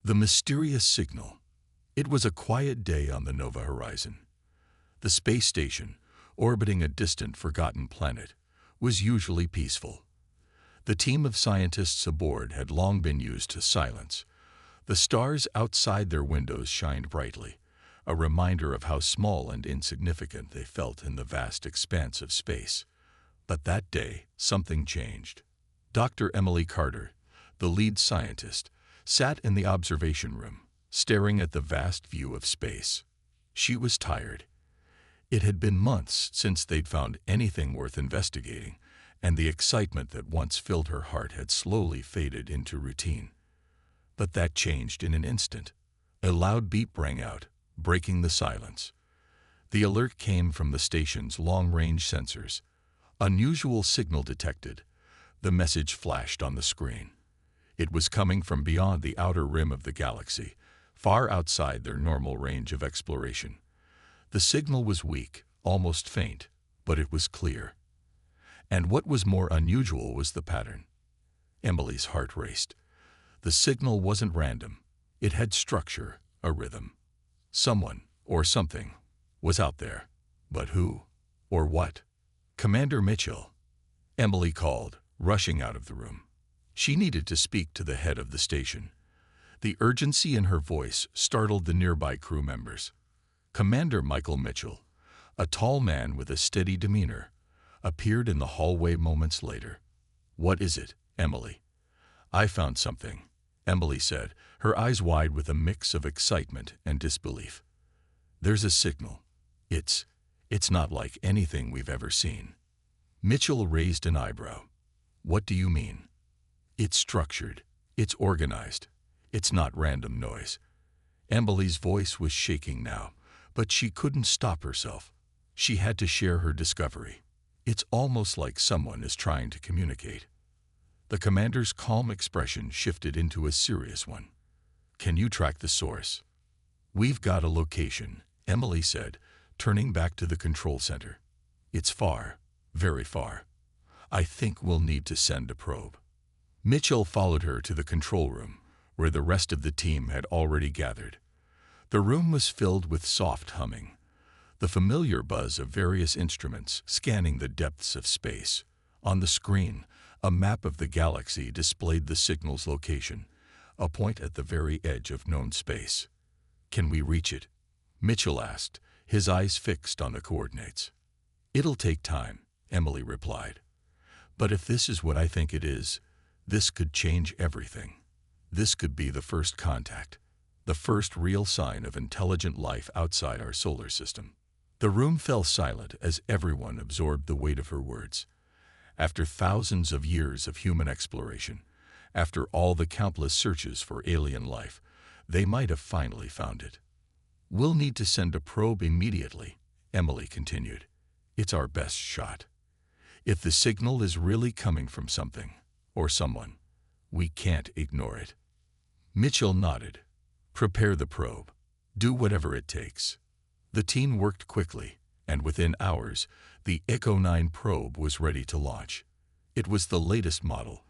The mysterious signal. It was a quiet day on the Nova horizon. The space station, orbiting a distant, forgotten planet, was usually peaceful. The team of scientists aboard had long been used to silence. The stars outside their windows shined brightly, a reminder of how small and insignificant they felt in the vast expanse of space. But that day, something changed. Dr. Emily Carter, the lead scientist, sat in the observation room, staring at the vast view of space. She was tired. It had been months since they'd found anything worth investigating, and the excitement that once filled her heart had slowly faded into routine. But that changed in an instant. A loud beep rang out, breaking the silence. The alert came from the station's long-range sensors. Unusual signal detected. The message flashed on the screen. It was coming from beyond the outer rim of the galaxy, far outside their normal range of exploration. The signal was weak, almost faint, but it was clear. And what was more unusual was the pattern. Emily's heart raced. The signal wasn't random. It had structure, a rhythm. Someone, or something, was out there. But who? Or what? "Commander Mitchell," Emily called, rushing out of the room. She needed to speak to the head of the station. The urgency in her voice startled the nearby crew members. Commander Michael Mitchell, a tall man with a steady demeanor, appeared in the hallway moments later. "What is it, Emily?" "I found something," Emily said, her eyes wide with a mix of excitement and disbelief. "There's a signal. It's not like anything we've ever seen." Mitchell raised an eyebrow. "What do you mean?" "It's structured. It's organized. It's not random noise." Emily's voice was shaking now, but she couldn't stop herself. She had to share her discovery. "It's almost like someone is trying to communicate." The commander's calm expression shifted into a serious one. "Can you track the source?" "We've got a location," Emily said, turning back to the control center. "It's far, very far. I think we'll need to send a probe." Mitchell followed her to the control room, where the rest of the team had already gathered. The room was filled with soft humming, the familiar buzz of various instruments scanning the depths of space. On the screen, a map of the galaxy displayed the signal's location, a point at the very edge of known space. "Can we reach it?" Mitchell asked, his eyes fixed on the coordinates. "It'll take time," Emily replied. "But if this is what I think it is, this could change everything. This could be the first contact, the first real sign of intelligent life outside our solar system." The room fell silent as everyone absorbed the weight of her words. After thousands of years of human exploration, after all the countless searches for alien life, they might have finally found it. "We'll need to send a probe immediately," Emily continued. "It's our best shot. If the signal is really coming from something, or someone, we can't ignore it." Mitchell nodded. "Prepare the probe. Do whatever it takes." The team worked quickly, and within hours, the Echo 9 probe was ready to launch. It was the latest model,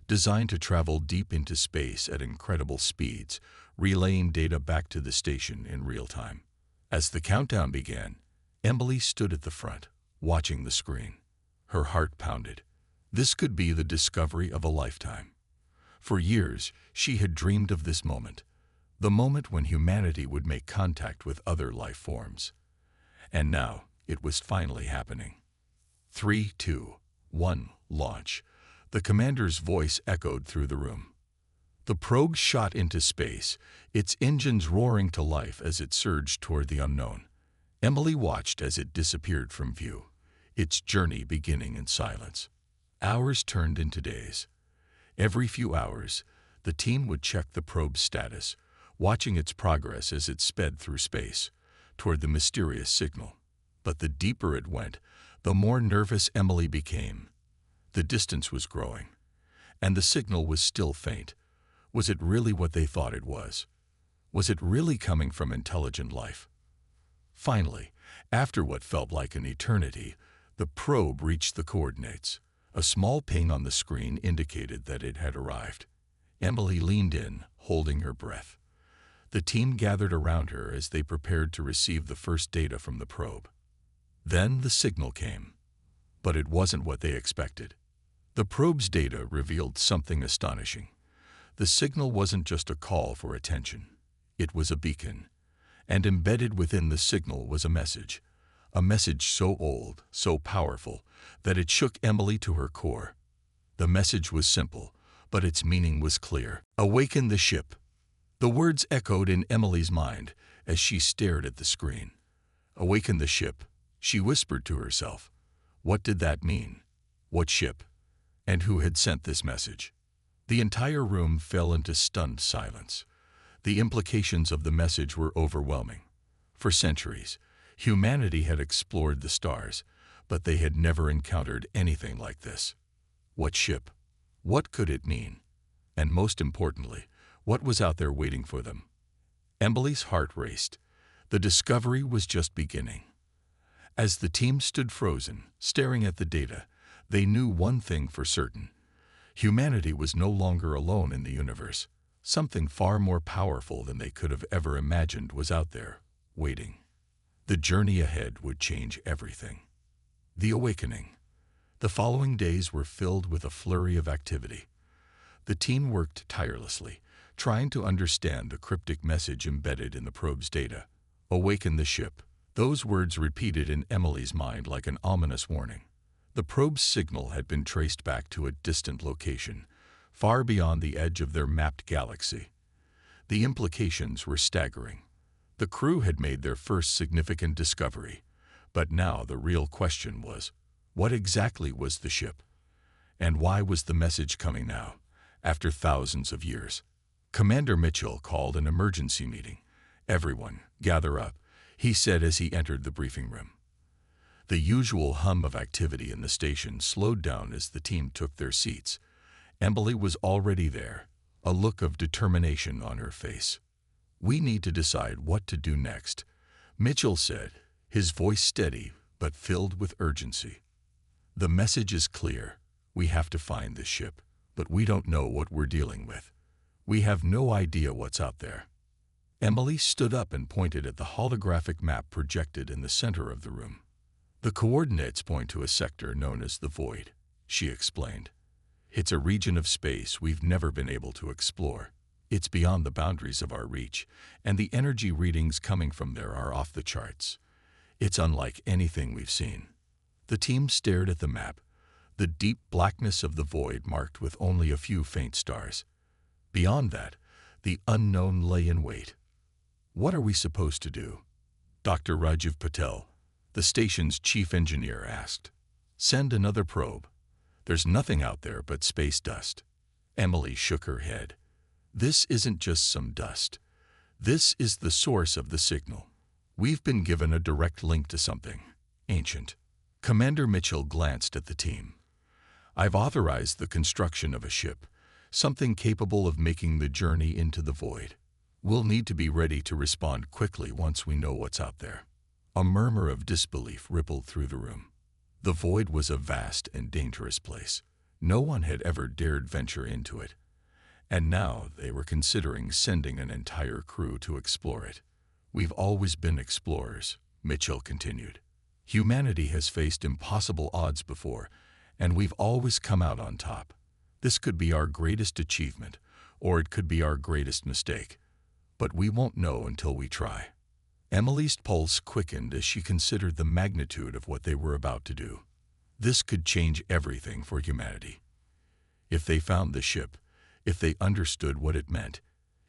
designed to travel deep into space at incredible speeds, relaying data back to the station in real time. As the countdown began, Emily stood at the front, watching the screen. Her heart pounded. This could be the discovery of a lifetime. For years, she had dreamed of this moment, the moment when humanity would make contact with other life forms. And now, it was finally happening. 3, 2, 1, launch. The commander's voice echoed through the room. The probe shot into space, its engines roaring to life as it surged toward the unknown. Emily watched as it disappeared from view, its journey beginning in silence. Hours turned into days. Every few hours, the team would check the probe's status, watching its progress as it sped through space, toward the mysterious signal. But the deeper it went, the more nervous Emily became. The distance was growing, and the signal was still faint. Was it really what they thought it was? Was it really coming from intelligent life? Finally, after what felt like an eternity, the probe reached the coordinates. A small ping on the screen indicated that it had arrived. Emily leaned in, holding her breath. The team gathered around her as they prepared to receive the first data from the probe. Then the signal came, but it wasn't what they expected. The probe's data revealed something astonishing. The signal wasn't just a call for attention. It was a beacon, and embedded within the signal was a message so old, so powerful, that it shook Emily to her core. The message was simple, but its meaning was clear. Awaken the ship. The words echoed in Emily's mind as she stared at the screen. Awaken the ship, she whispered to herself. What did that mean? What ship? And who had sent this message? The entire room fell into stunned silence. The implications of the message were overwhelming. For centuries, humanity had explored the stars, but they had never encountered anything like this. What ship? What could it mean? And most importantly, what was out there waiting for them? Emily's heart raced. The discovery was just beginning. As the team stood frozen, staring at the data, they knew one thing for certain. Humanity was no longer alone in the universe. Something far more powerful than they could have ever imagined was out there, waiting. The journey ahead would change everything. The awakening. The following days were filled with a flurry of activity. The team worked tirelessly, trying to understand the cryptic message embedded in the probe's data. Awaken the ship. Those words repeated in Emily's mind like an ominous warning. The probe's signal had been traced back to a distant location, far beyond the edge of their mapped galaxy. The implications were staggering. The crew had made their first significant discovery, but now the real question was, what exactly was the ship? And why was the message coming now, after thousands of years? Commander Mitchell called an emergency meeting. Everyone, gather up, he said as he entered the briefing room. The usual hum of activity in the station slowed down as the team took their seats. Emily was already there, a look of determination on her face. We need to decide what to do next, Mitchell said, his voice steady but filled with urgency. The message is clear. We have to find this ship, but we don't know what we're dealing with. We have no idea what's out there. Emily stood up and pointed at the holographic map projected in the center of the room. The coordinates point to a sector known as the Void, she explained. It's a region of space we've never been able to explore. It's beyond the boundaries of our reach, and the energy readings coming from there are off the charts. It's unlike anything we've seen. The team stared at the map, the deep blackness of the void marked with only a few faint stars. Beyond that, the unknown lay in wait. What are we supposed to do? Dr. Rajiv Patel, the station's chief engineer, asked. Send another probe. There's nothing out there but space dust. Emily shook her head. This isn't just some dust. This is the source of the signal. We've been given a direct link to something ancient. Commander Mitchell glanced at the team. I've authorized the construction of a ship, something capable of making the journey into the void. We'll need to be ready to respond quickly once we know what's out there. A murmur of disbelief rippled through the room. The void was a vast and dangerous place. No one had ever dared venture into it. And now they were considering sending an entire crew to explore it. We've always been explorers, Mitchell continued. Humanity has faced impossible odds before, and we've always come out on top. This could be our greatest achievement, or it could be our greatest mistake. But we won't know until we try. Emily's pulse quickened as she considered the magnitude of what they were about to do. This could change everything for humanity. If they found the ship, if they understood what it meant,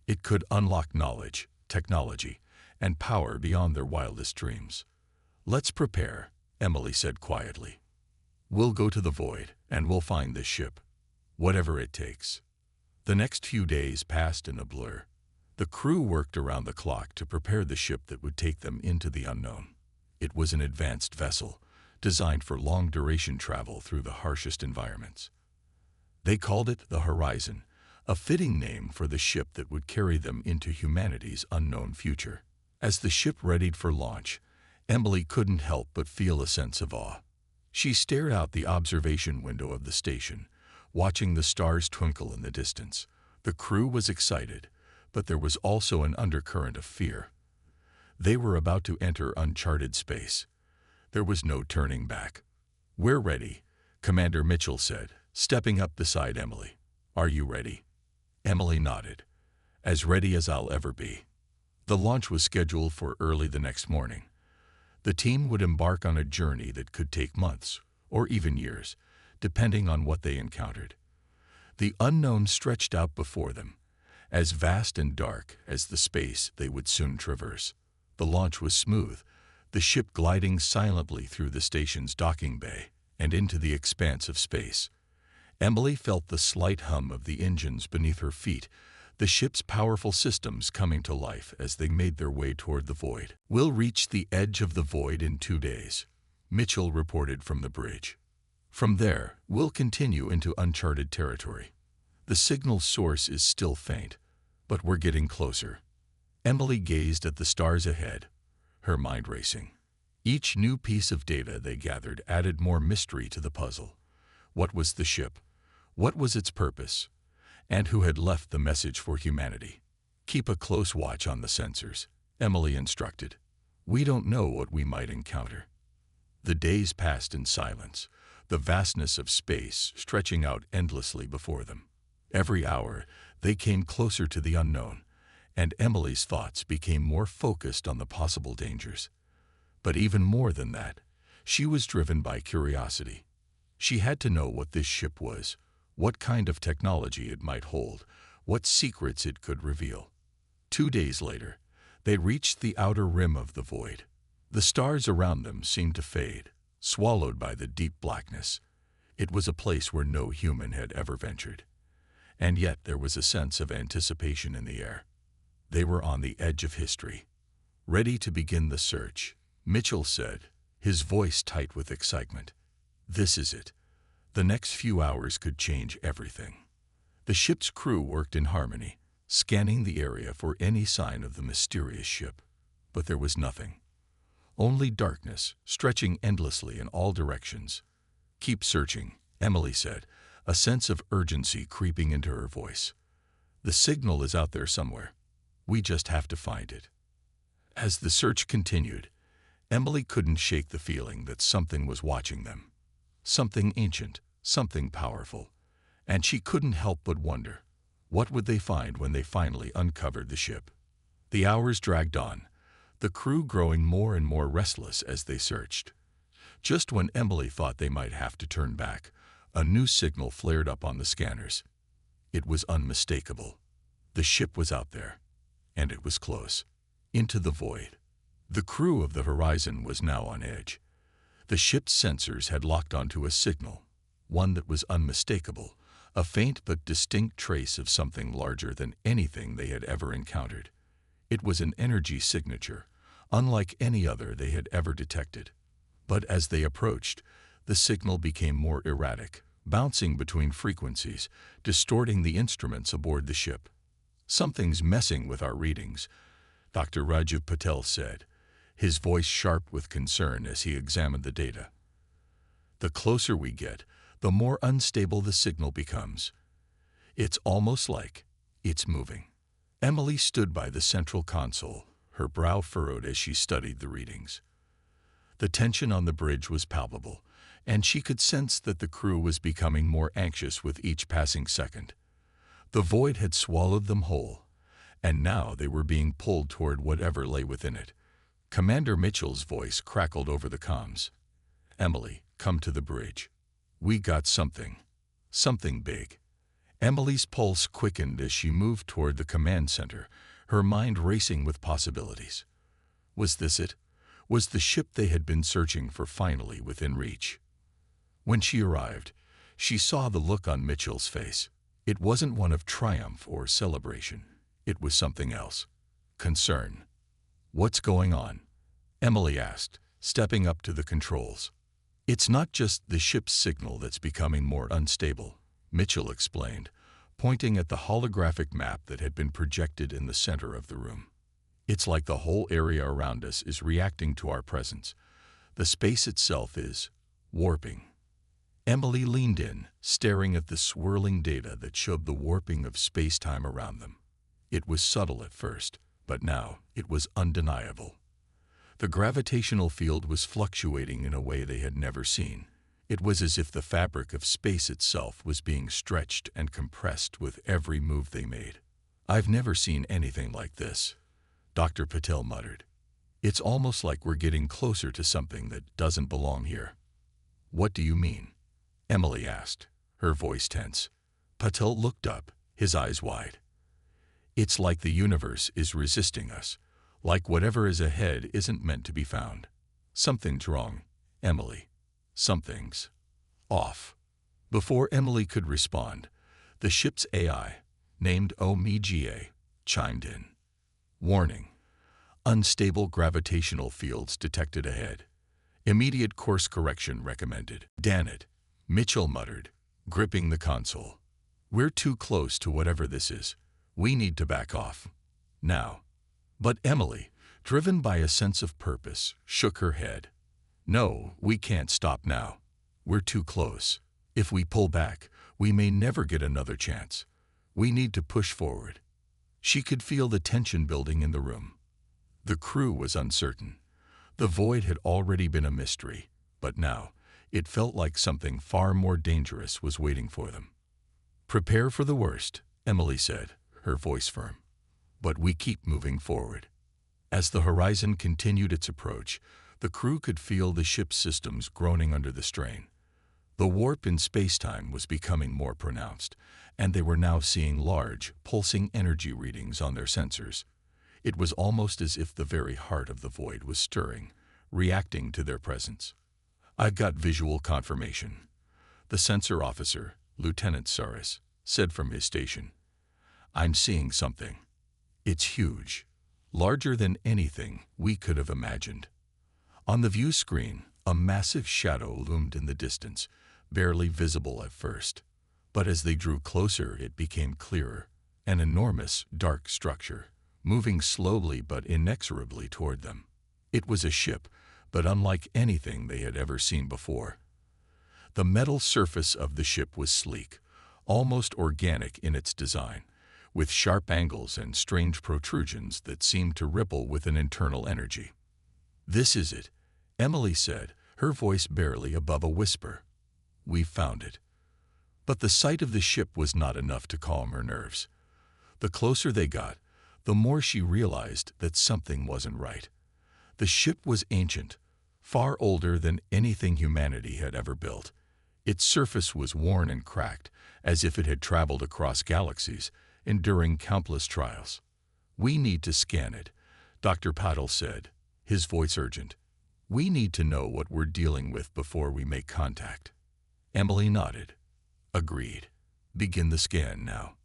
it could unlock knowledge, technology, and power beyond their wildest dreams. Let's prepare, Emily said quietly. We'll go to the void, and we'll find this ship, whatever it takes. The next few days passed in a blur. The crew worked around the clock to prepare the ship that would take them into the unknown. It was an advanced vessel, designed for long-duration travel through the harshest environments. They called it the Horizon, a fitting name for the ship that would carry them into humanity's unknown future. As the ship readied for launch, Emily couldn't help but feel a sense of awe. She stared out the observation window of the station, watching the stars twinkle in the distance. The crew was excited, but there was also an undercurrent of fear. They were about to enter uncharted space. There was no turning back. "We're ready," Commander Mitchell said, stepping up beside Emily. "Are you ready?" Emily nodded. "As ready as I'll ever be." The launch was scheduled for early the next morning. The team would embark on a journey that could take months, or even years, depending on what they encountered. The unknown stretched out before them, as vast and dark as the space they would soon traverse. The launch was smooth, the ship gliding silently through the station's docking bay and into the expanse of space. Emily felt the slight hum of the engines beneath her feet, the ship's powerful systems coming to life as they made their way toward the void. "We'll reach the edge of the void in 2 days," Mitchell reported from the bridge. "From there, we'll continue into uncharted territory. The signal source is still faint, but we're getting closer." Emily gazed at the stars ahead, her mind racing. Each new piece of data they gathered added more mystery to the puzzle. What was the ship? What was its purpose? And who had left the message for humanity? "Keep a close watch on the sensors," Emily instructed. "We don't know what we might encounter." The days passed in silence, the vastness of space stretching out endlessly before them. Every hour, they came closer to the unknown, and Emily's thoughts became more focused on the possible dangers. But even more than that, she was driven by curiosity. She had to know what this ship was, what kind of technology it might hold, what secrets it could reveal. 2 days later, they reached the outer rim of the void. The stars around them seemed to fade, swallowed by the deep blackness. It was a place where no human had ever ventured. And yet there was a sense of anticipation in the air. They were on the edge of history. "Ready to begin the search," Mitchell said, his voice tight with excitement. "This is it. The next few hours could change everything." The ship's crew worked in harmony, scanning the area for any sign of the mysterious ship. But there was nothing. Only darkness, stretching endlessly in all directions. "Keep searching," Emily said, a sense of urgency creeping into her voice. "The signal is out there somewhere. We just have to find it." As the search continued, Emily couldn't shake the feeling that something was watching them. Something ancient, something powerful. And she couldn't help but wonder, what would they find when they finally uncovered the ship? The hours dragged on, the crew growing more and more restless as they searched. Just when Emily thought they might have to turn back, a new signal flared up on the scanners. It was unmistakable. The ship was out there, and it was close, into the void. The crew of the Horizon was now on edge. The ship's sensors had locked onto a signal, one that was unmistakable, a faint but distinct trace of something larger than anything they had ever encountered. It was an energy signature, unlike any other they had ever detected. But as they approached, the signal became more erratic, bouncing between frequencies, distorting the instruments aboard the ship. "Something's messing with our readings," Dr. Rajiv Patel said, his voice sharp with concern as he examined the data. "The closer we get, the more unstable the signal becomes. It's almost like it's moving." Emily stood by the central console, her brow furrowed as she studied the readings. The tension on the bridge was palpable, and she could sense that the crew was becoming more anxious with each passing second. The void had swallowed them whole, and now they were being pulled toward whatever lay within it. Commander Mitchell's voice crackled over the comms. "Emily, come to the bridge. We got something big." Emily's pulse quickened as she moved toward the command center, her mind racing with possibilities. Was this it? Was the ship they had been searching for finally within reach? When she arrived, she saw the look on Mitchell's face. It wasn't one of triumph or celebration. It was something else. Concern. "What's going on?" Emily asked, stepping up to the controls. "It's not just the ship's signal that's becoming more unstable," Mitchell explained, pointing at the holographic map that had been projected in the center of the room. "It's like the whole area around us is reacting to our presence. The space itself is warping." Emily leaned in, staring at the swirling data that showed the warping of space-time around them. It was subtle at first, but now it was undeniable. The gravitational field was fluctuating in a way they had never seen. It was as if the fabric of space itself was being stretched and compressed with every move they made. "I've never seen anything like this," Dr. Patel muttered. "It's almost like we're getting closer to something that doesn't belong here." "What do you mean?" Emily asked, her voice tense. Patel looked up, his eyes wide. "It's like the universe is resisting us, like whatever is ahead isn't meant to be found. Something's wrong, Emily. Something's off." Before Emily could respond, the ship's AI, named Omega, chimed in. "Warning. Unstable gravitational fields detected ahead. Immediate course correction recommended." "Damn it," Mitchell muttered, gripping the console. "We're too close to whatever this is. We need to back off. Now." But Emily, driven by a sense of purpose, shook her head. "No, we can't stop now. We're too close. If we pull back, we may never get another chance. We need to push forward." She could feel the tension building in the room. The crew was uncertain. The void had already been a mystery, but now it felt like something far more dangerous was waiting for them. "Prepare for the worst," Emily said, her voice firm. "But we keep moving forward." As the horizon continued its approach, the crew could feel the ship's systems groaning under the strain. The warp in space-time was becoming more pronounced, and they were now seeing large, pulsing energy readings on their sensors. It was almost as if the very heart of the void was stirring, reacting to their presence. "I've got visual confirmation," the sensor officer, Lieutenant Saris, said from his station. "I'm seeing something. It's huge, larger than anything we could have imagined." On the view screen, a massive shadow loomed in the distance, barely visible at first. But as they drew closer, it became clearer, an enormous, dark structure, moving slowly but inexorably toward them. It was a ship, but unlike anything they had ever seen before. The metal surface of the ship was sleek, almost organic in its design, with sharp angles and strange protrusions that seemed to ripple with an internal energy. "This is it," Emily said, her voice barely above a whisper. "We've found it." But the sight of the ship was not enough to calm her nerves. The closer they got, the more she realized that something wasn't right. The ship was ancient, far older than anything humanity had ever built. Its surface was worn and cracked, as if it had traveled across galaxies, enduring countless trials. "We need to scan it," Dr. Patel said, his voice urgent. "We need to know what we're dealing with before we make contact." Emily nodded. "Agreed. Begin the scan now."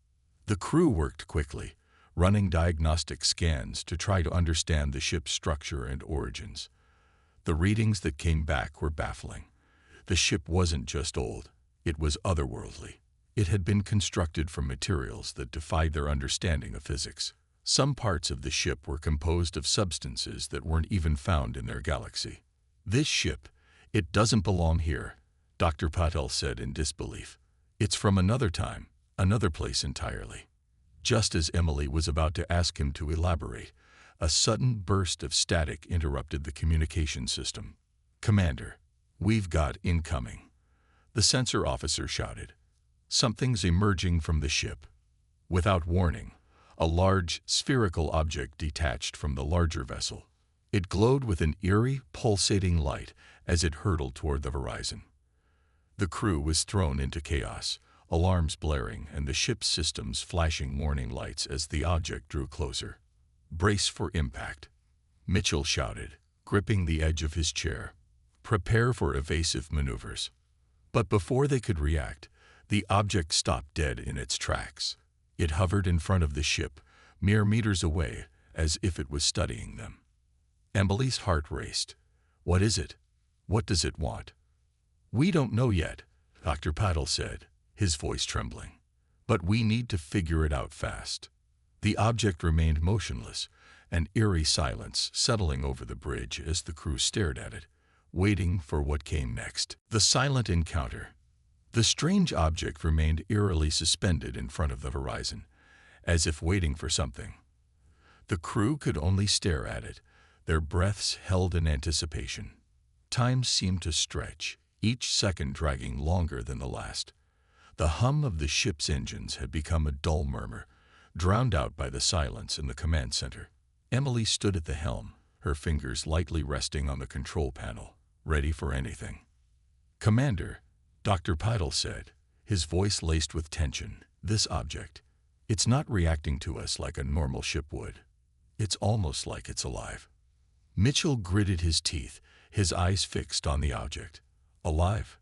The crew worked quickly, running diagnostic scans to try to understand the ship's structure and origins. The readings that came back were baffling. The ship wasn't just old, it was otherworldly. It had been constructed from materials that defied their understanding of physics. Some parts of the ship were composed of substances that weren't even found in their galaxy. "This ship, it doesn't belong here," Dr. Patel said in disbelief. "It's from another time, another place entirely." Just as Emily was about to ask him to elaborate, a sudden burst of static interrupted the communication system. "Commander, we've got incoming," the sensor officer shouted. "Something's emerging from the ship." Without warning, a large, spherical object detached from the larger vessel. It glowed with an eerie, pulsating light as it hurtled toward the horizon. The crew was thrown into chaos, alarms blaring and the ship's systems flashing warning lights as the object drew closer. "Brace for impact," Mitchell shouted, gripping the edge of his chair. "Prepare for evasive maneuvers." But before they could react, the object stopped dead in its tracks. It hovered in front of the ship, mere meters away, as if it was studying them. Emily's heart raced. "What is it? What does it want?" "We don't know yet," Dr. Patel said, his voice trembling. "But we need to figure it out fast." The object remained motionless, an eerie silence settling over the bridge as the crew stared at it, waiting for what came next. The silent encounter. The strange object remained eerily suspended in front of the horizon, as if waiting for something. The crew could only stare at it, their breaths held in anticipation. Time seemed to stretch, each second dragging longer than the last. The hum of the ship's engines had become a dull murmur, drowned out by the silence in the command center. Emily stood at the helm, her fingers lightly resting on the control panel, ready for anything. "Commander," Dr. Pidle said, his voice laced with tension, "this object, it's not reacting to us like a normal ship would. It's almost like it's alive." Mitchell gritted his teeth, his eyes fixed on the object. "Alive?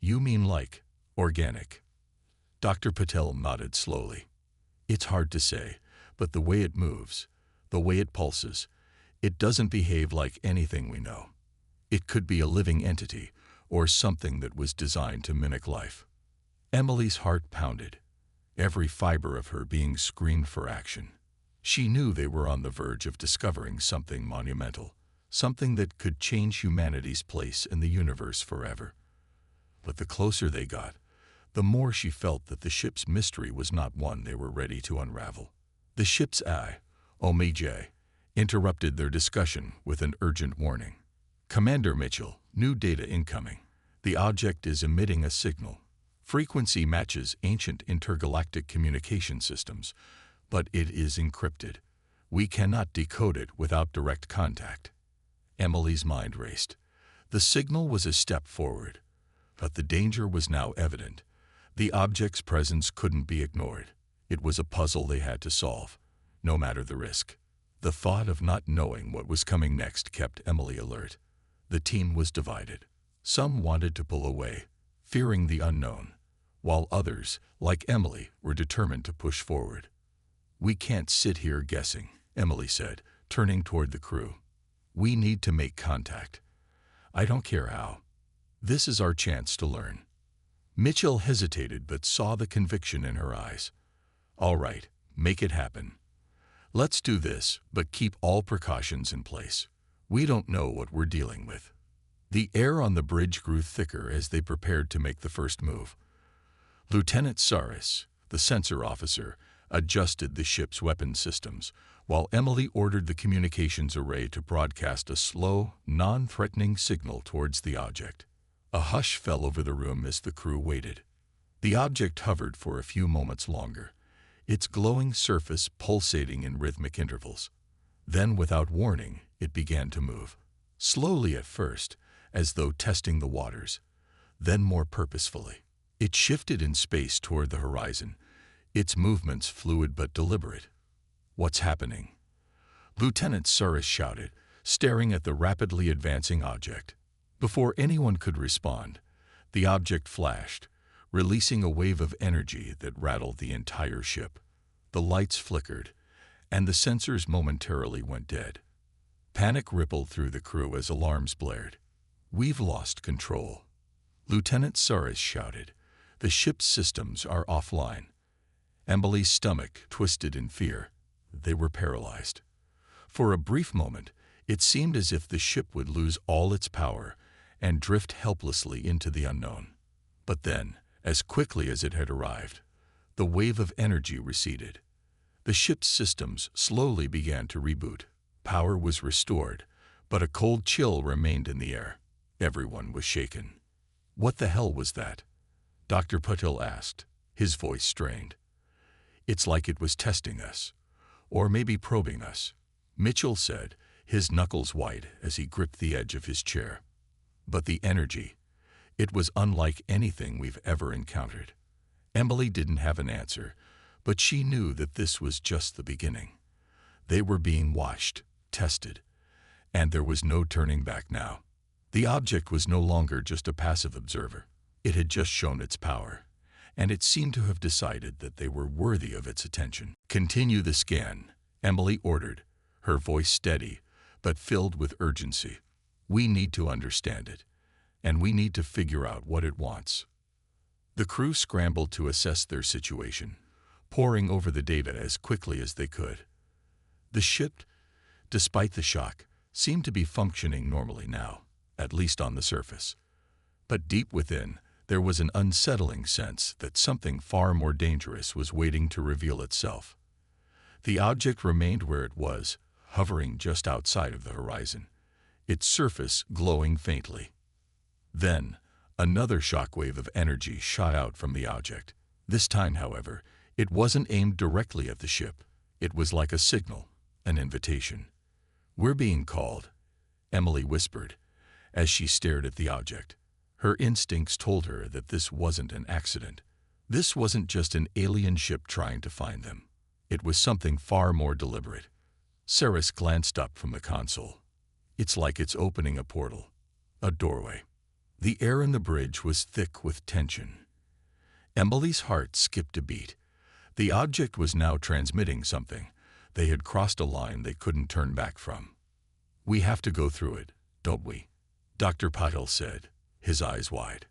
You mean like organic?" Dr. Patel nodded slowly. "It's hard to say, but the way it moves, the way it pulses, it doesn't behave like anything we know. It could be a living entity, or something that was designed to mimic life." Emily's heart pounded, every fiber of her being screamed for action. She knew they were on the verge of discovering something monumental, something that could change humanity's place in the universe forever. But the closer they got, the more she felt that the ship's mystery was not one they were ready to unravel. The ship's OMJ interrupted their discussion with an urgent warning. "Commander Mitchell, new data incoming. The object is emitting a signal. Frequency matches ancient intergalactic communication systems, but it is encrypted. We cannot decode it without direct contact." Emily's mind raced. The signal was a step forward, but the danger was now evident. The object's presence couldn't be ignored. It was a puzzle they had to solve, no matter the risk. The thought of not knowing what was coming next kept Emily alert. The team was divided. Some wanted to pull away, fearing the unknown, while others, like Emily, were determined to push forward. "We can't sit here guessing," Emily said, turning toward the crew. "We need to make contact. I don't care how. This is our chance to learn." Mitchell hesitated but saw the conviction in her eyes. "All right, make it happen. Let's do this, but keep all precautions in place. We don't know what we're dealing with." The air on the bridge grew thicker as they prepared to make the first move. Lieutenant Saris, the sensor officer, adjusted the ship's weapon systems, while Emily ordered the communications array to broadcast a slow, non-threatening signal towards the object. A hush fell over the room as the crew waited. The object hovered for a few moments longer, its glowing surface pulsating in rhythmic intervals. Then, without warning, it began to move. Slowly at first, as though testing the waters, then more purposefully. It shifted in space toward the horizon, its movements fluid but deliberate. "What's happening?" Lieutenant Saris shouted, staring at the rapidly advancing object. Before anyone could respond, the object flashed, releasing a wave of energy that rattled the entire ship. The lights flickered, and the sensors momentarily went dead. Panic rippled through the crew as alarms blared. "We've lost control," Lieutenant Saris shouted. "The ship's systems are offline." Emily's stomach twisted in fear. They were paralyzed. For a brief moment, it seemed as if the ship would lose all its power and drift helplessly into the unknown. But then, as quickly as it had arrived, the wave of energy receded. The ship's systems slowly began to reboot. Power was restored, but a cold chill remained in the air. Everyone was shaken. "What the hell was that?" Dr. Patil asked, his voice strained. "It's like it was testing us, or maybe probing us," Mitchell said, his knuckles white as he gripped the edge of his chair. "But the energy, it was unlike anything we've ever encountered." Emily didn't have an answer, but she knew that this was just the beginning. They were being watched, tested, and there was no turning back now. The object was no longer just a passive observer. It had just shown its power, and it seemed to have decided that they were worthy of its attention. "Continue the scan," Emily ordered, her voice steady, but filled with urgency. "We need to understand it, and we need to figure out what it wants." The crew scrambled to assess their situation, poring over the data as quickly as they could. The ship, despite the shock, seemed to be functioning normally now, at least on the surface. But deep within, there was an unsettling sense that something far more dangerous was waiting to reveal itself. The object remained where it was, hovering just outside of the horizon, its surface glowing faintly. Then, another shockwave of energy shot out from the object. This time, however, it wasn't aimed directly at the ship. It was like a signal, an invitation. "We're being called," Emily whispered, as she stared at the object. Her instincts told her that this wasn't an accident. This wasn't just an alien ship trying to find them. It was something far more deliberate. Saris glanced up from the console. "It's like it's opening a portal, a doorway." The air in the bridge was thick with tension. Emily's heart skipped a beat. The object was now transmitting something. They had crossed a line they couldn't turn back from. "We have to go through it, don't we?" Dr. Patil said, his eyes wide.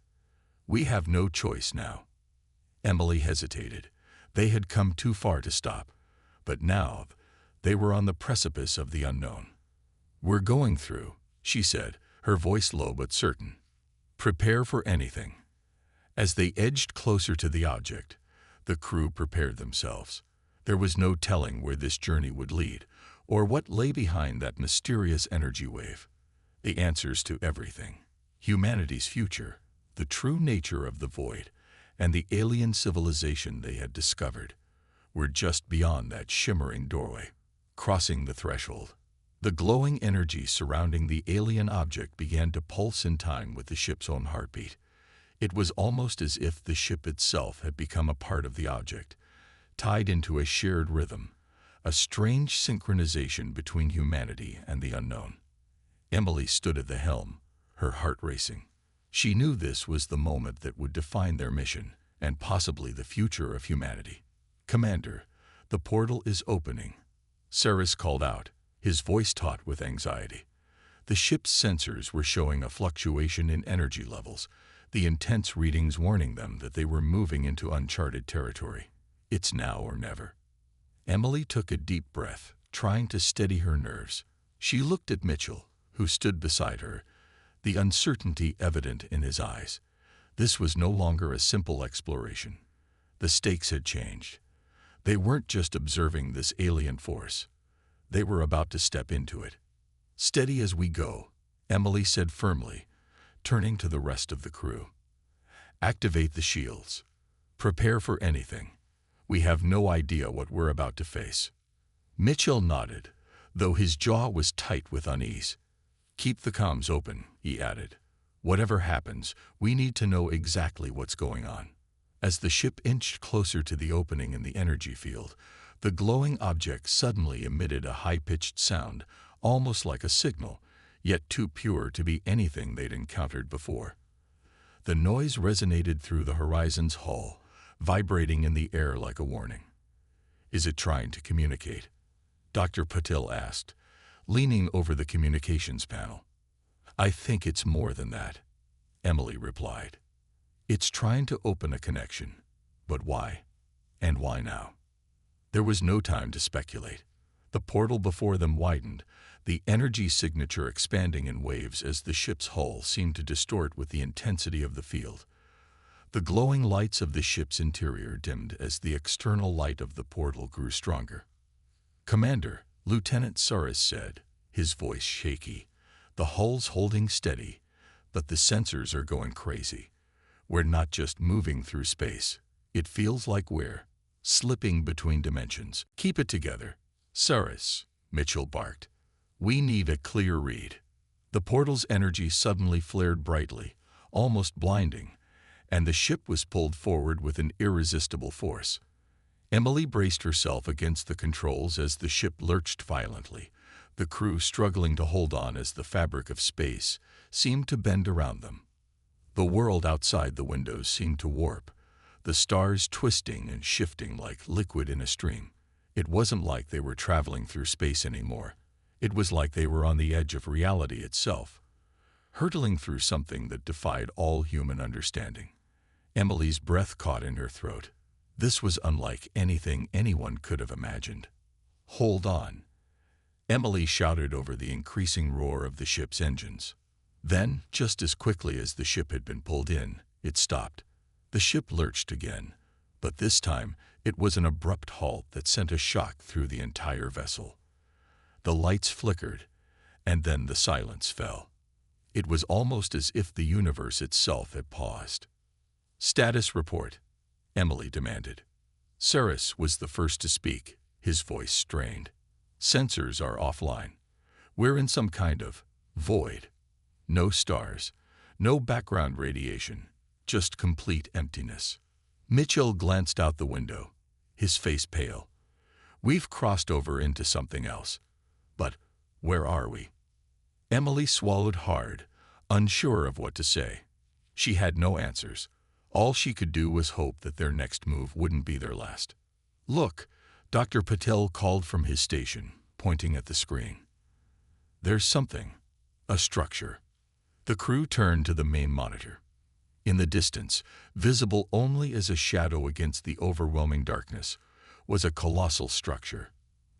"We have no choice now." Emily hesitated. They had come too far to stop, but now they were on the precipice of the unknown. "We're going through," she said, her voice low but certain. "Prepare for anything." As they edged closer to the object, the crew prepared themselves. There was no telling where this journey would lead, or what lay behind that mysterious energy wave. The answers to everything, humanity's future, the true nature of the void, and the alien civilization they had discovered, were just beyond that shimmering doorway. Crossing the threshold, the glowing energy surrounding the alien object began to pulse in time with the ship's own heartbeat. It was almost as if the ship itself had become a part of the object, tied into a shared rhythm, a strange synchronization between humanity and the unknown. Emily stood at the helm, her heart racing. She knew this was the moment that would define their mission, and possibly the future of humanity. "Commander, the portal is opening," Saris called out, his voice taut with anxiety. The ship's sensors were showing a fluctuation in energy levels, the intense readings warning them that they were moving into uncharted territory. "It's now or never." Emily took a deep breath, trying to steady her nerves. She looked at Mitchell, who stood beside her, the uncertainty evident in his eyes. This was no longer a simple exploration. The stakes had changed. They weren't just observing this alien force. They were about to step into it. "Steady as we go," Emily said firmly, turning to the rest of the crew. "Activate the shields. Prepare for anything. We have no idea what we're about to face." Mitchell nodded, though his jaw was tight with unease. "Keep the comms open," he added. "Whatever happens, we need to know exactly what's going on." As the ship inched closer to the opening in the energy field, the glowing object suddenly emitted a high-pitched sound, almost like a signal, yet too pure to be anything they'd encountered before. The noise resonated through the horizon's hull, vibrating in the air like a warning. "Is it trying to communicate?" Dr. Patil asked, leaning over the communications panel. "I think it's more than that," Emily replied. "It's trying to open a connection. But why? And why now?" There was no time to speculate. The portal before them widened, the energy signature expanding in waves as the ship's hull seemed to distort with the intensity of the field. The glowing lights of the ship's interior dimmed as the external light of the portal grew stronger. "Commander," Lieutenant Saris said, his voice shaky, "the hull's holding steady, but the sensors are going crazy. We're not just moving through space. It feels like we're slipping between dimensions." "Keep it together, Saris," Mitchell barked. "We need a clear read." The portal's energy suddenly flared brightly, almost blinding, and the ship was pulled forward with an irresistible force. Emily braced herself against the controls as the ship lurched violently, the crew struggling to hold on as the fabric of space seemed to bend around them. The world outside the windows seemed to warp, the stars twisting and shifting like liquid in a stream. It wasn't like they were traveling through space anymore. It was like they were on the edge of reality itself, hurtling through something that defied all human understanding. Emily's breath caught in her throat. This was unlike anything anyone could have imagined. "Hold on," Emily shouted over the increasing roar of the ship's engines. Then, just as quickly as the ship had been pulled in, it stopped. The ship lurched again, But this time, it was an abrupt halt that sent a shock through the entire vessel. The lights flickered, and then the silence fell. It was almost as if the universe itself had paused. "Status report," Emily demanded. Cyrus was the first to speak, his voice strained. "Sensors are offline. We're in some kind of void. No stars, no background radiation, just complete emptiness." Mitchell glanced out the window, his face pale. "We've crossed over into something else. But where are we?" Emily swallowed hard, unsure of what to say. She had no answers. All she could do was hope that their next move wouldn't be their last. "Look," Dr. Patel called from his station, pointing at the screen. "There's something. A structure." The crew turned to the main monitor. In the distance, visible only as a shadow against the overwhelming darkness, was a colossal structure.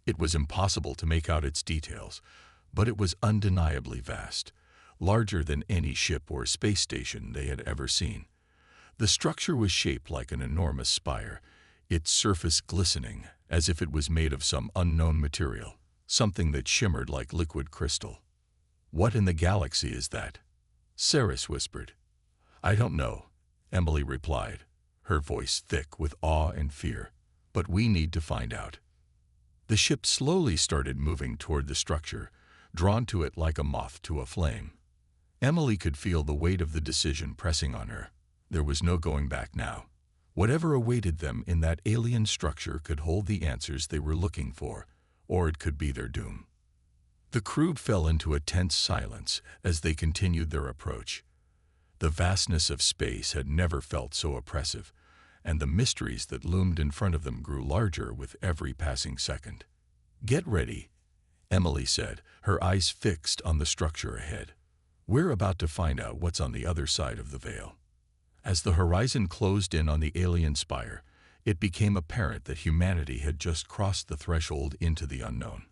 It was impossible to make out its details, but it was undeniably vast, larger than any ship or space station they had ever seen. The structure was shaped like an enormous spire, its surface glistening as if it was made of some unknown material, something that shimmered like liquid crystal. "What in the galaxy is that?" Cyrus whispered. "I don't know," Emily replied, her voice thick with awe and fear. "But we need to find out." The ship slowly started moving toward the structure, drawn to it like a moth to a flame. Emily could feel the weight of the decision pressing on her. There was no going back now. Whatever awaited them in that alien structure could hold the answers they were looking for, or it could be their doom. The crew fell into a tense silence as they continued their approach. The vastness of space had never felt so oppressive, and the mysteries that loomed in front of them grew larger with every passing second. "Get ready," Emily said, her eyes fixed on the structure ahead. "We're about to find out what's on the other side of the veil." As the horizon closed in on the alien spire, it became apparent that humanity had just crossed the threshold into the unknown.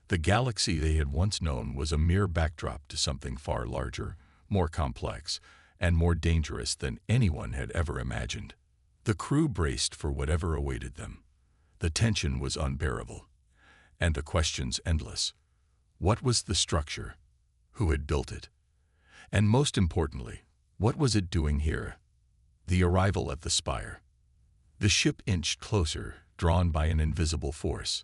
The galaxy they had once known was a mere backdrop to something far larger, more complex, and more dangerous than anyone had ever imagined. The crew braced for whatever awaited them. The tension was unbearable, and the questions endless. What was the structure? Who had built it? And most importantly, what was it doing here? The arrival at the spire. The ship inched closer, drawn by an invisible force.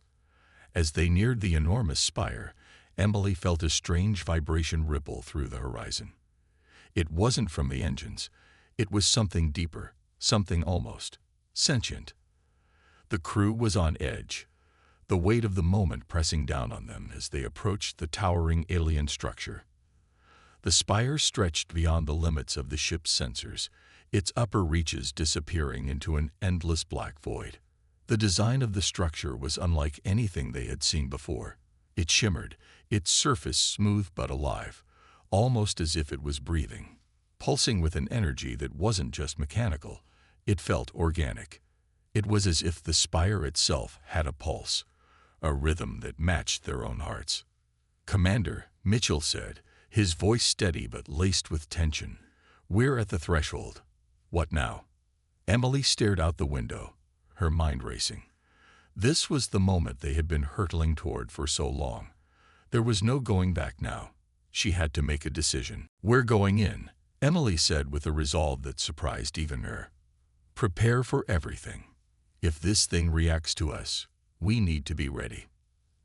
As they neared the enormous spire, Emily felt a strange vibration ripple through the horizon. It wasn't from the engines. It was something deeper, something almost sentient. The crew was on edge, the weight of the moment pressing down on them as they approached the towering alien structure. The spire stretched beyond the limits of the ship's sensors, its upper reaches disappearing into an endless black void. The design of the structure was unlike anything they had seen before. It shimmered, its surface smooth but alive, almost as if it was breathing, pulsing with an energy that wasn't just mechanical. It felt organic. It was as if the spire itself had a pulse, a rhythm that matched their own hearts. "Commander," Mitchell said, his voice steady but laced with tension, "we're at the threshold. What now?" Emily stared out the window, her mind racing. This was the moment they had been hurtling toward for so long. There was no going back now. She had to make a decision. "We're going in," Emily said with a resolve that surprised even her. "Prepare for everything. If this thing reacts to us, we need to be ready."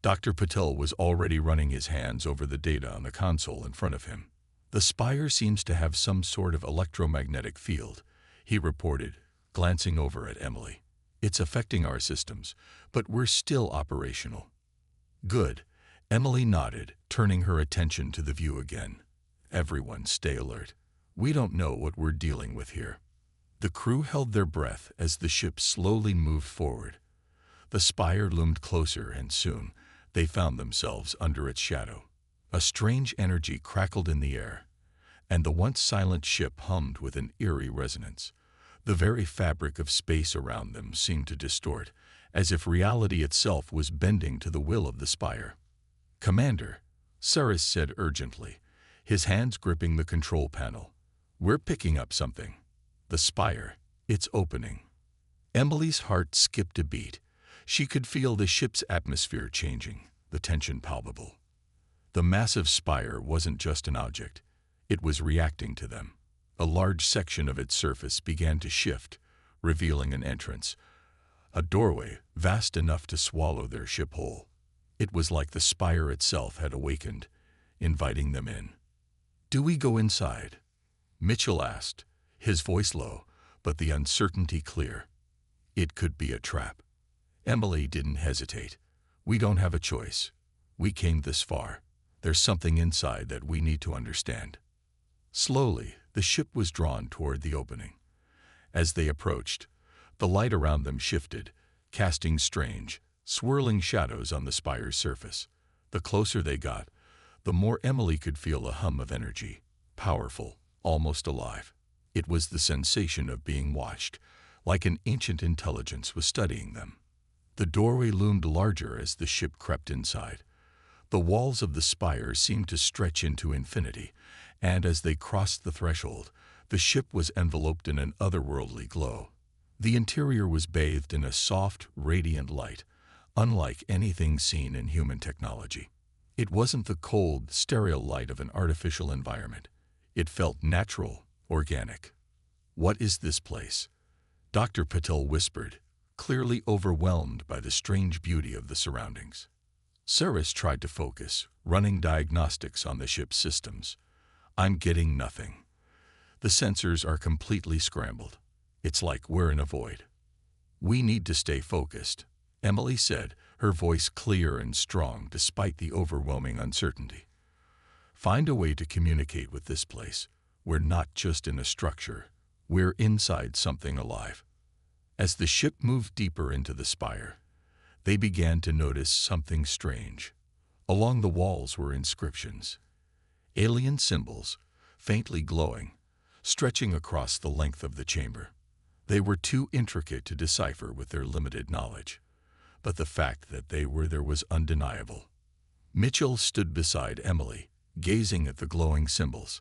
Dr. Patel was already running his hands over the data on the console in front of him. "The spire seems to have some sort of electromagnetic field," he reported, glancing over at Emily. "It's affecting our systems, but we're still operational." "Good," Emily nodded, turning her attention to the view again. "Everyone stay alert. We don't know what we're dealing with here." The crew held their breath as the ship slowly moved forward. The spire loomed closer, and soon they found themselves under its shadow. A strange energy crackled in the air, and the once silent ship hummed with an eerie resonance. The very fabric of space around them seemed to distort, as if reality itself was bending to the will of the spire. "Commander," Cyrus said urgently, his hands gripping the control panel, "we're picking up something. The spire, it's opening." Emily's heart skipped a beat. She could feel the ship's atmosphere changing, the tension palpable. The massive spire wasn't just an object. It was reacting to them. A large section of its surface began to shift, revealing an entrance, a doorway vast enough to swallow their ship whole. It was like the spire itself had awakened, inviting them in. "Do we go inside?" Mitchell asked, his voice low, but the uncertainty clear. It could be a trap. Emily didn't hesitate. "We don't have a choice. We came this far. There's something inside that we need to understand." Slowly, the ship was drawn toward the opening. As they approached, the light around them shifted, casting strange, swirling shadows on the spire's surface. The closer they got, the more Emily could feel a hum of energy, powerful, almost alive. It was the sensation of being watched, like an ancient intelligence was studying them. The doorway loomed larger as the ship crept inside. The walls of the spire seemed to stretch into infinity, and as they crossed the threshold, the ship was enveloped in an otherworldly glow. The interior was bathed in a soft, radiant light, unlike anything seen in human technology. It wasn't the cold, sterile light of an artificial environment. It felt natural, organic. "What is this place?" Dr. Patel whispered, clearly overwhelmed by the strange beauty of the surroundings. Saris tried to focus, running diagnostics on the ship's systems. "I'm getting nothing. The sensors are completely scrambled. It's like we're in a void." "We need to stay focused," Emily said, her voice clear and strong despite the overwhelming uncertainty. "Find a way to communicate with this place. We're not just in a structure. We're inside something alive." As the ship moved deeper into the spire, they began to notice something strange. Along the walls were inscriptions, alien symbols, faintly glowing, stretching across the length of the chamber. They were too intricate to decipher with their limited knowledge, but the fact that they were there was undeniable. Mitchell stood beside Emily, gazing at the glowing symbols.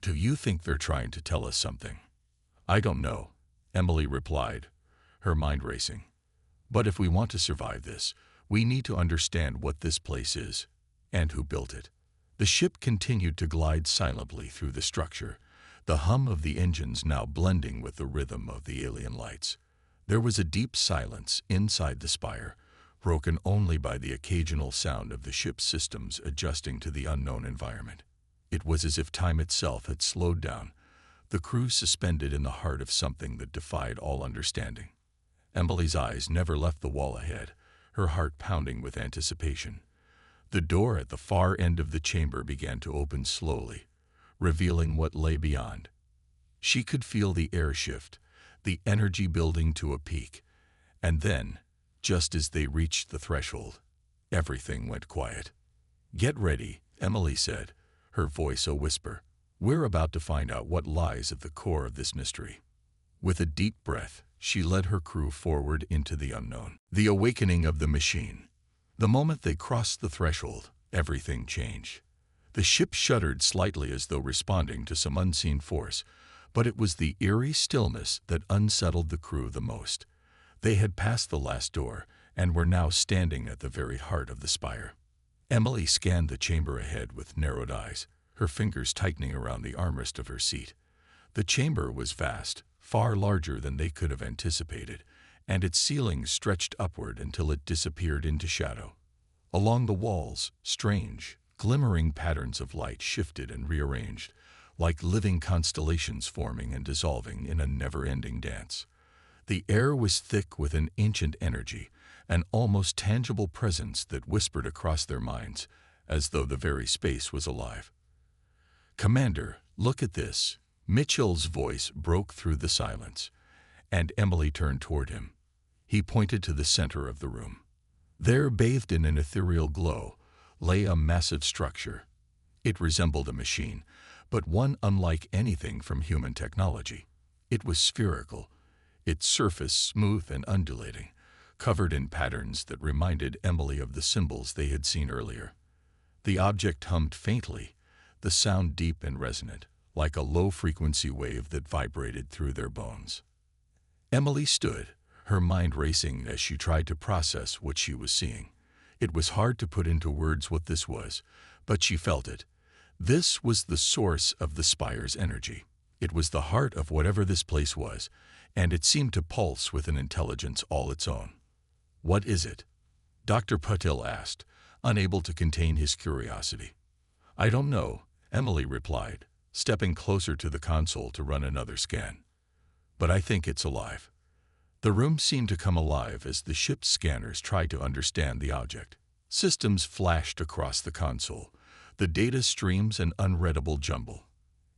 "Do you think they're trying to tell us something?" "I don't know," Emily replied, her mind racing. "But if we want to survive this, we need to understand what this place is and who built it." The ship continued to glide silently through the structure, the hum of the engines now blending with the rhythm of the alien lights. There was a deep silence inside the spire, broken only by the occasional sound of the ship's systems adjusting to the unknown environment. It was as if time itself had slowed down, the crew suspended in the heart of something that defied all understanding. Emily's eyes never left the wall ahead, her heart pounding with anticipation. The door at the far end of the chamber began to open slowly, revealing what lay beyond. She could feel the air shift, the energy building to a peak, and then, just as they reached the threshold, everything went quiet. "Get ready," Emily said, her voice a whisper. "We're about to find out what lies at the core of this mystery." With a deep breath, she led her crew forward into the unknown. The awakening of the machine. The moment they crossed the threshold, everything changed. The ship shuddered slightly as though responding to some unseen force, but it was the eerie stillness that unsettled the crew the most. They had passed the last door and were now standing at the very heart of the spire. Emily scanned the chamber ahead with narrowed eyes, her fingers tightening around the armrest of her seat. The chamber was vast, far larger than they could have anticipated, and its ceiling stretched upward until it disappeared into shadow. Along the walls, strange, glimmering patterns of light shifted and rearranged, like living constellations forming and dissolving in a never-ending dance. The air was thick with an ancient energy, an almost tangible presence that whispered across their minds, as though the very space was alive. "Commander, look at this." Mitchell's voice broke through the silence, and Emily turned toward him. He pointed to the center of the room. There, bathed in an ethereal glow, lay a massive structure. It resembled a machine, but one unlike anything from human technology. It was spherical, its surface smooth and undulating, covered in patterns that reminded Emily of the symbols they had seen earlier. The object hummed faintly, the sound deep and resonant, like a low-frequency wave that vibrated through their bones. Emily stood, her mind racing as she tried to process what she was seeing. It was hard to put into words what this was, but she felt it. This was the source of the spire's energy. It was the heart of whatever this place was, and it seemed to pulse with an intelligence all its own. "What is it?" Dr. Patil asked, unable to contain his curiosity. "I don't know," Emily replied, stepping closer to the console to run another scan. "But I think it's alive." The room seemed to come alive as the ship's scanners tried to understand the object. Systems flashed across the console, the data streams an unreadable jumble.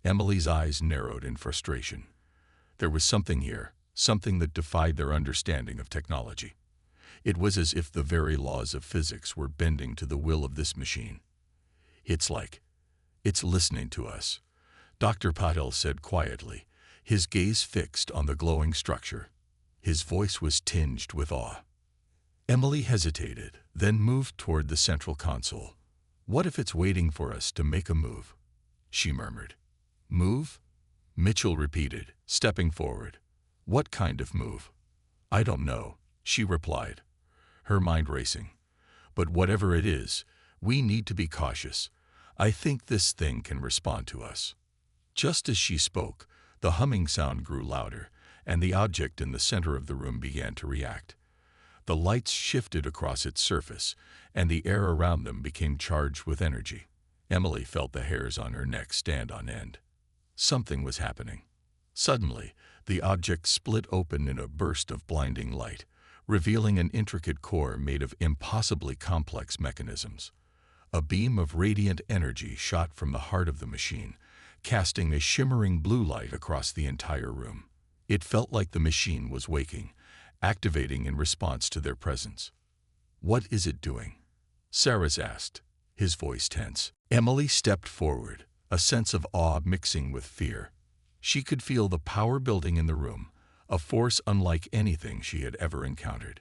Emily's eyes narrowed in frustration. There was something here, something that defied their understanding of technology. It was as if the very laws of physics were bending to the will of this machine. It's listening to us," Dr. Patil said quietly, his gaze fixed on the glowing structure. His voice was tinged with awe. Emily hesitated, then moved toward the central console. "What if it's waiting for us to make a move?" she murmured. "Move?" Mitchell repeated, stepping forward. "What kind of move?" "I don't know," she replied, her mind racing. "But whatever it is, we need to be cautious. I think this thing can respond to us." Just as she spoke, the humming sound grew louder, and the object in the center of the room began to react. The lights shifted across its surface, and the air around them became charged with energy. Emily felt the hairs on her neck stand on end. Something was happening. Suddenly, the object split open in a burst of blinding light, revealing an intricate core made of impossibly complex mechanisms. A beam of radiant energy shot from the heart of the machine, casting a shimmering blue light across the entire room. It felt like the machine was waking, activating in response to their presence. "What is it doing?" Saras asked, his voice tense. Emily stepped forward, a sense of awe mixing with fear. She could feel the power building in the room, a force unlike anything she had ever encountered.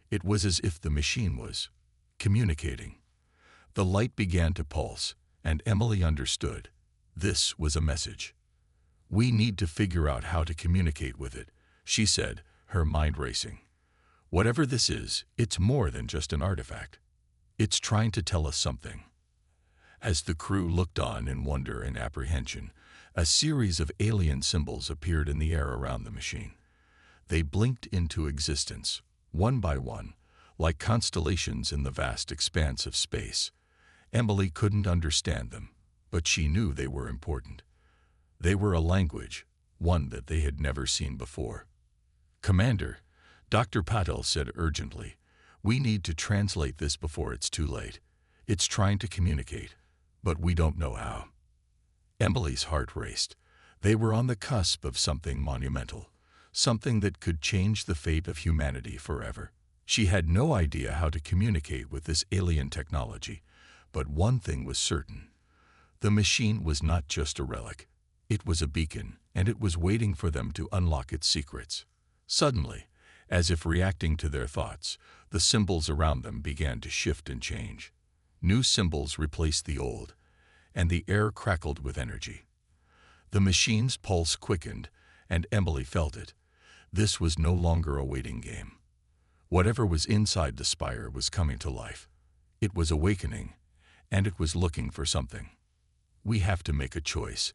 It was as if the machine was communicating. The light began to pulse, and Emily understood. This was a message. "We need to figure out how to communicate with it," she said, her mind racing. "Whatever this is, it's more than just an artifact. It's trying to tell us something." As the crew looked on in wonder and apprehension, a series of alien symbols appeared in the air around the machine. They blinked into existence, one by one, like constellations in the vast expanse of space. Emily couldn't understand them, but she knew they were important. They were a language, one that they had never seen before. "Commander," Dr. Patil said urgently, "we need to translate this before it's too late. It's trying to communicate, but we don't know how." Emily's heart raced. They were on the cusp of something monumental, something that could change the fate of humanity forever. She had no idea how to communicate with this alien technology, but one thing was certain. The machine was not just a relic. It was a beacon, and it was waiting for them to unlock its secrets. Suddenly, as if reacting to their thoughts, the symbols around them began to shift and change. New symbols replaced the old, and the air crackled with energy. The machine's pulse quickened, and Emily felt it. This was no longer a waiting game. Whatever was inside the spire was coming to life. It was awakening, and it was looking for something. "We have to make a choice,"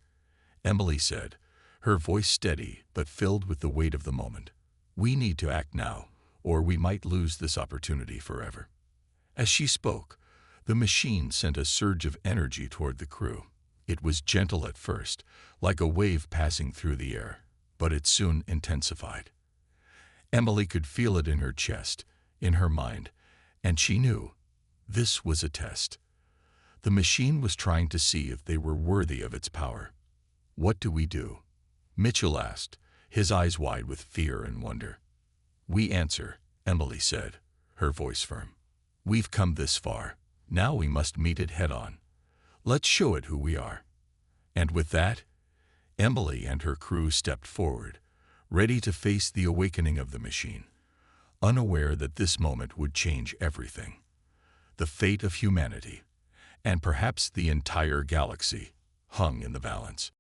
Emily said, her voice steady but filled with the weight of the moment. "We need to act now, or we might lose this opportunity forever." As she spoke, the machine sent a surge of energy toward the crew. It was gentle at first, like a wave passing through the air, but it soon intensified. Emily could feel it in her chest, in her mind, and she knew this was a test. The machine was trying to see if they were worthy of its power. "What do we do?" Mitchell asked, his eyes wide with fear and wonder. "We answer," Emily said, her voice firm. "We've come this far. Now we must meet it head-on. Let's show it who we are." And with that, Emily and her crew stepped forward, ready to face the awakening of the machine, unaware that this moment would change everything. The fate of humanity, and perhaps the entire galaxy, hung in the balance.